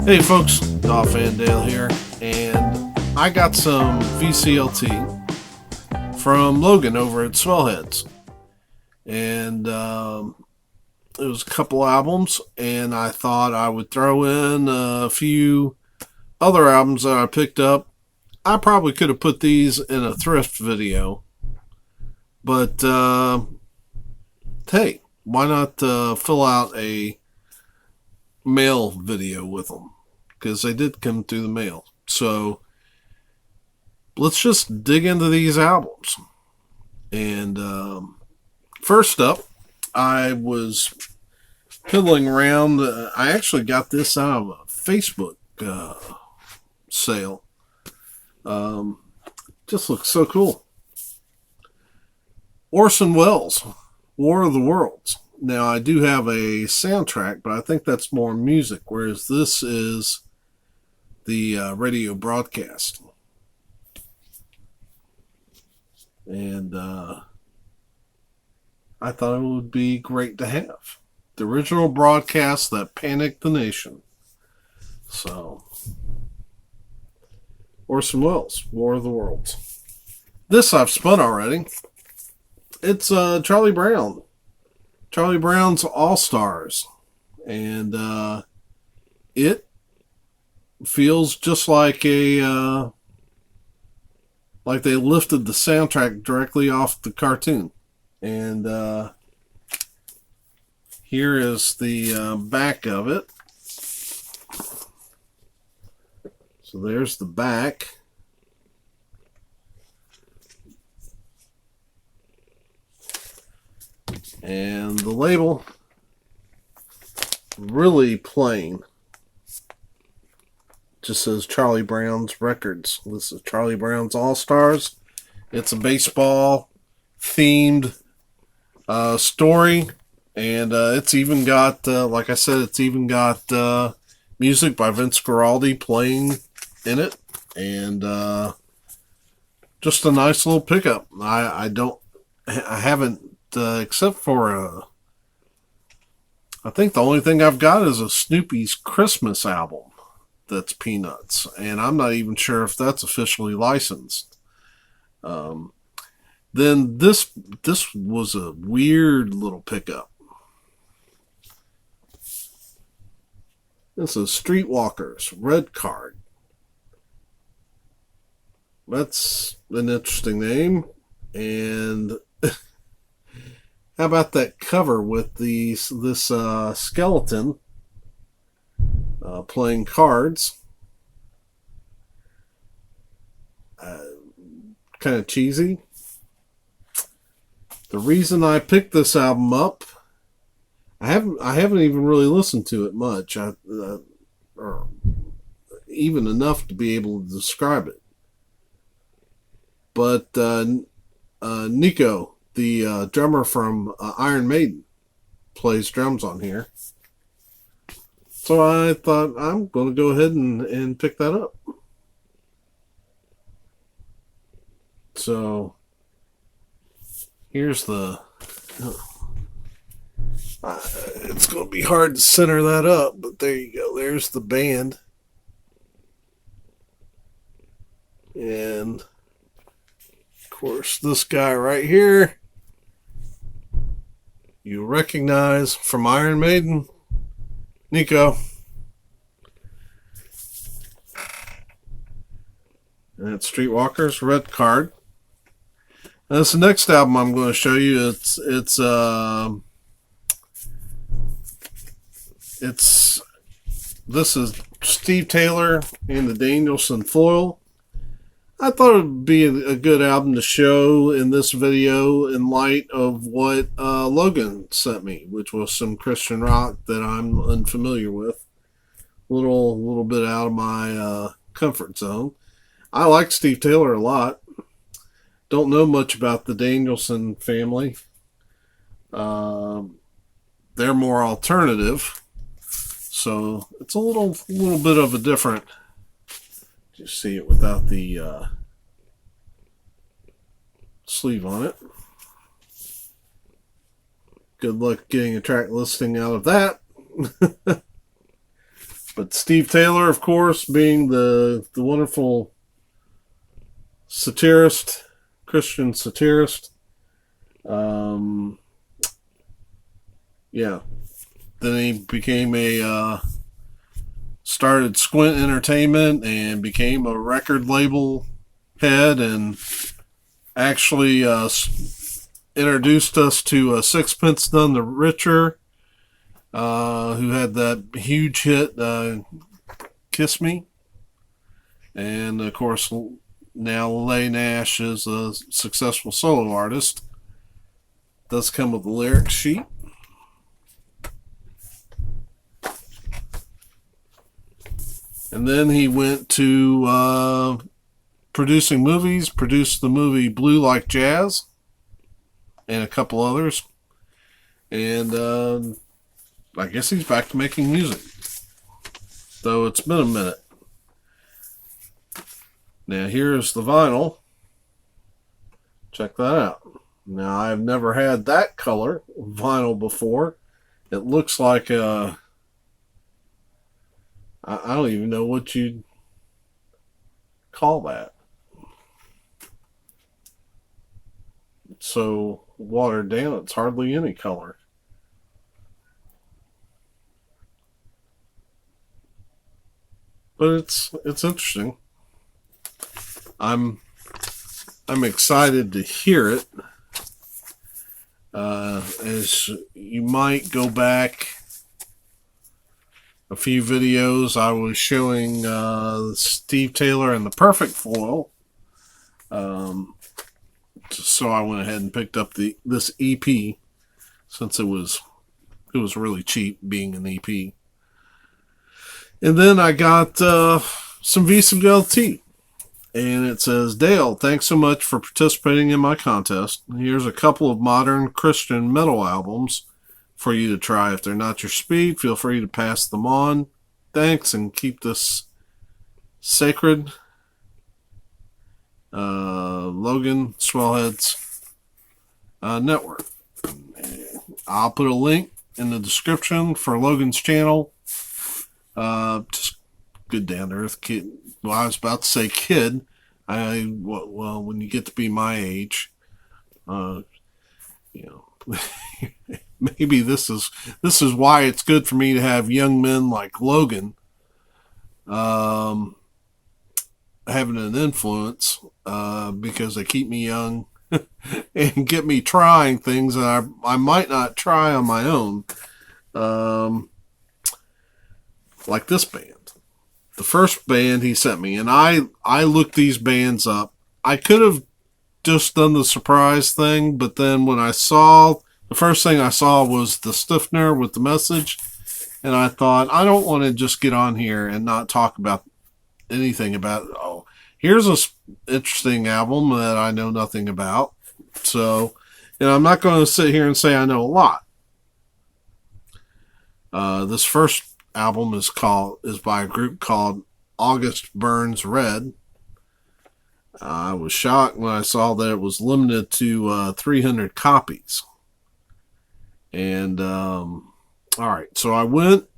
Hey folks, Dolph and Dale here, and I got some VCLT from Logan over at Swellheads, and it was a couple albums, and I thought I would throw in a few other albums that I picked up. I probably could have put these in a thrift video, but hey, why not fill out a mail video with them, because they did come through the mail. So let's just dig into these albums. And first up, I was piddling around. I actually got this out of a Facebook sale. Just looks so cool. Orson Welles, War of the Worlds. Now, I do have a soundtrack, but I think that's more music, whereas this is the radio broadcast. And I thought it would be great to have. The original broadcast that panicked the nation. So, Orson Welles, War of the Worlds. This I've spun already. It's Charlie Brown. Charlie Brown's All-Stars, and it feels just like a like they lifted the soundtrack directly off the cartoon. And here is the back of it. So there's the back. And the label, really plain. Just says Charlie Brown's Records. This is Charlie Brown's All-Stars. It's a baseball themed story. And it's even got, like I said, it's even got music by Vince Guaraldi playing in it. And just a nice little pickup. I haven't, except for I think the only thing I've got is a Snoopy's Christmas album that's Peanuts, and I'm not even sure if that's officially licensed. Then this was a weird little pickup. This is Streetwalkers Red Card. That's an interesting name. And how about that cover with this skeleton playing cards? Kind of cheesy. The reason I picked this album up, I haven't even really listened to it much, or even enough to be able to describe it. But Nico, the drummer from Iron Maiden, plays drums on here. So I thought I'm going to go ahead and pick that up. So here's the... it's going to be hard to center that up, but there you go. There's the band. And, of course, this guy right here, you recognize from Iron Maiden, Nico. And it's Streetwalkers Red Card. And that's the next album I'm going to show you. This is Steve Taylor and the Danielson foil. I thought it would be a good album to show in this video in light of what Logan sent me, which was some Christian rock that I'm unfamiliar with. A little bit out of my comfort zone. I like Steve Taylor a lot. Don't know much about the Danielson family. They're more alternative, so it's a little bit of a different. You see it without the sleeve on it. Good luck getting a track listing out of that. But Steve Taylor, of course, being the wonderful satirist, Christian satirist. Yeah. Then he became started Squint Entertainment and became a record label head, and actually introduced us to Sixpence None the Richer, who had that huge hit, Kiss Me. And of course, now Nash is a successful solo artist. Does come with a lyric sheet. And then he went to producing movies, produced the movie Blue Like Jazz, and a couple others. And I guess he's back to making music, though it's been a minute. Now here's the vinyl. Check that out. Now I've never had that color vinyl before. It looks like I don't even know what you'd call that. It's so watered down, it's hardly any color. But it's interesting. I'm excited to hear it. As you might go back a few videos, I was showing Steve Taylor and the Perfect Foil. So I went ahead and picked up this EP, since it was really cheap being an EP. And then I got some VCLT. And it says, Dale, thanks so much for participating in my contest. Here's a couple of modern Christian metal albums for you to try. If they're not your speed, feel free to pass them on. Thanks, and keep this sacred. Logan Swellheads Network. I'll put a link in the description for Logan's channel. Just good down to earth kid. Well, I was about to say kid. Well, when you get to be my age, maybe this is why it's good for me to have young men like Logan, having an influence, because they keep me young and get me trying things that I might not try on my own, like this band. The first band he sent me, and I looked these bands up. I could have just done the surprise thing, but then when I saw, the first thing I saw was the stiffener with the message, and I thought, I don't want to just get on here and not talk about anything about it. Oh, here's a interesting album that I know nothing about. So, I'm not going to sit here and say I know a lot. This first album is by a group called August Burns Red. I was shocked when I saw that it was limited to 300 copies. And all right, so I went.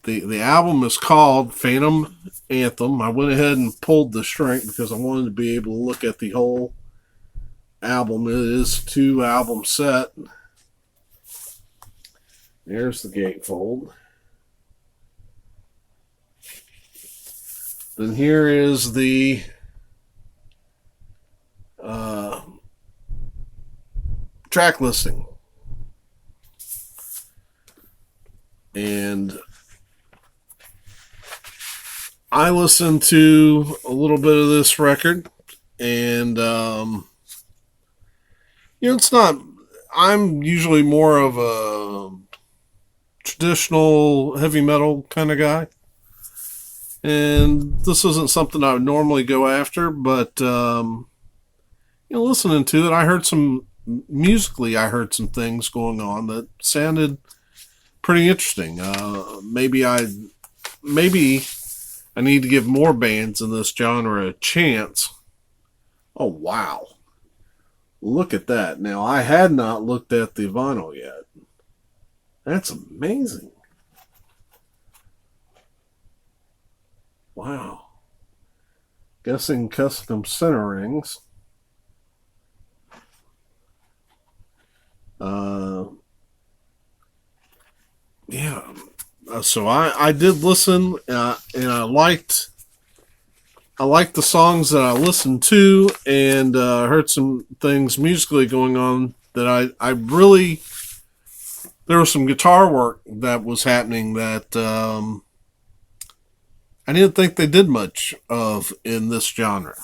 The album is called Phantom Anthem. I went ahead and pulled the shrink because I wanted to be able to look at the whole album. It is a 2-album set. There's the gatefold. Then here is the track listing. And I listened to a little bit of this record, and it's not, I'm usually more of a traditional heavy metal kind of guy. And this isn't something I would normally go after, but listening to it, I heard some things going on that sounded pretty interesting. Maybe I need to give more bands in this genre a chance. Oh wow, look at that! Now I had not looked at the vinyl yet. That's amazing. Wow. Guessing custom center rings. Yeah. So I did listen, and I liked the songs that I listened to, and heard some things musically going on that I really, there was some guitar work that was happening that I didn't think they did much of in this genre.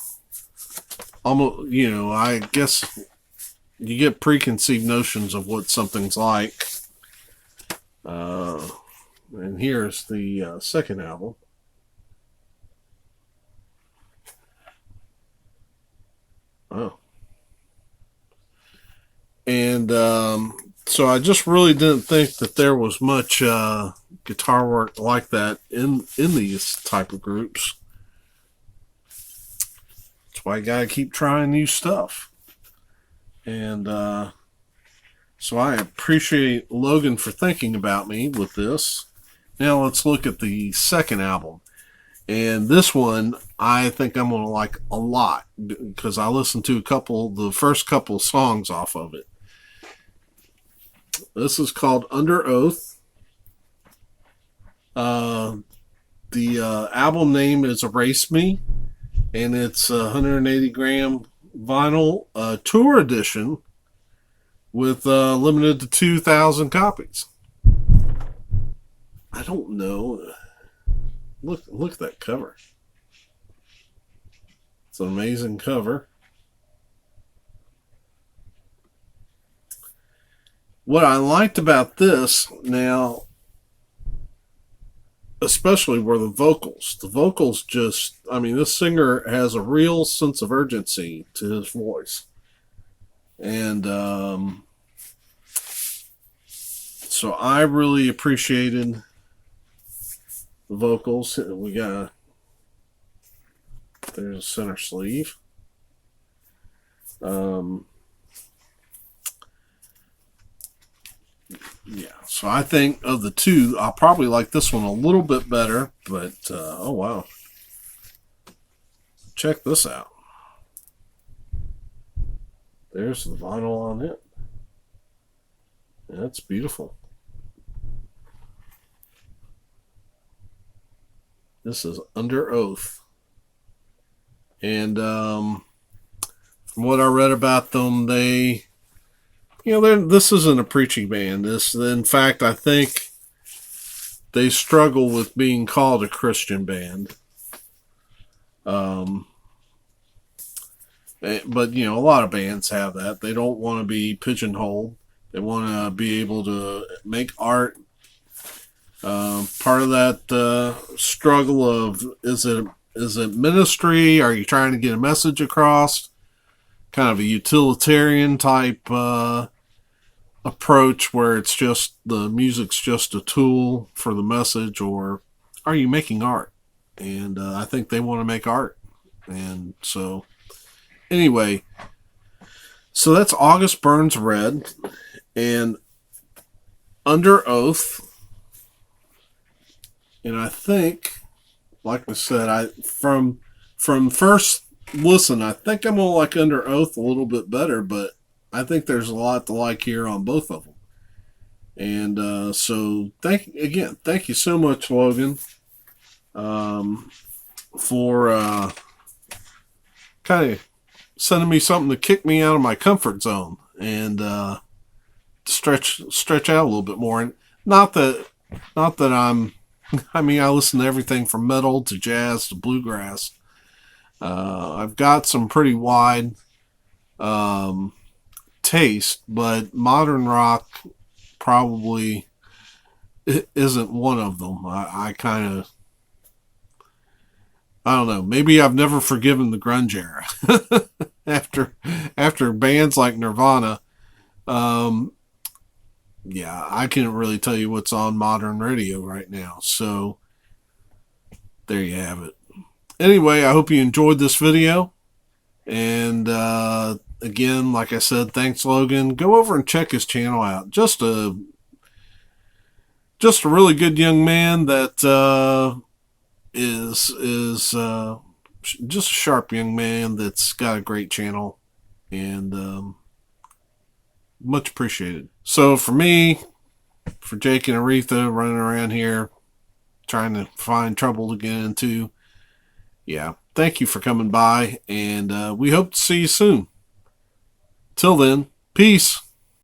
Almost, I guess you get preconceived notions of what something's like. Uh, and here's the second album. Oh. And so I just really didn't think that there was much guitar work like that in these type of groups. That's why you gotta keep trying new stuff. And so I appreciate Logan for thinking about me with this. Now let's look at the second album. And this one, I think I'm going to like a lot because I listened to the first couple songs off of it. This is called Under Oath. The album name is Erase Me, and it's a 180 gram vinyl tour edition with limited to 2,000 copies. I don't know. Look at that cover. It's an amazing cover. What I liked about this, now, especially were the vocals. The vocals just, I mean, this singer has a real sense of urgency to his voice. And so I really appreciated the vocals. We got, there's a center sleeve. Yeah, so I think of the two, I'll probably like this one a little bit better, but oh wow. Check this out. There's the vinyl on it. That's beautiful. This is Under Oath. And from what I read about them, this isn't a preaching band. In fact, I think they struggle with being called a Christian band. But a lot of bands have that. They don't want to be pigeonholed. They want to be able to make art. Part of that struggle of is it ministry? Are you trying to get a message across? Kind of a utilitarian type approach where it's just the music's just a tool for the message, or are you making art? And I think they want to make art. And so anyway, so that's August Burns Red and Under Oath. And I think, like I said, from first listen, I think I'm gonna like Under Oath a little bit better, but I think there's a lot to like here on both of them. And so thank you so much, Logan, for kind of sending me something to kick me out of my comfort zone and stretch out a little bit more. And not that I'm. I mean, I listen to everything from metal to jazz to bluegrass. I've got some pretty wide taste, but modern rock probably isn't one of them. I kind of, I don't know. Maybe I've never forgiven the grunge era after bands like Nirvana. Yeah, I can't really tell you what's on modern radio right now. So there you have it. Anyway, I hope you enjoyed this video. And again, like I said, thanks, Logan. Go over and check his channel out. Just a really good young man that is just a sharp young man that's got a great channel, and much appreciated. So for me, for Jake and Aretha running around here trying to find trouble to get into, yeah, thank you for coming by, and we hope to see you soon. Till then, peace.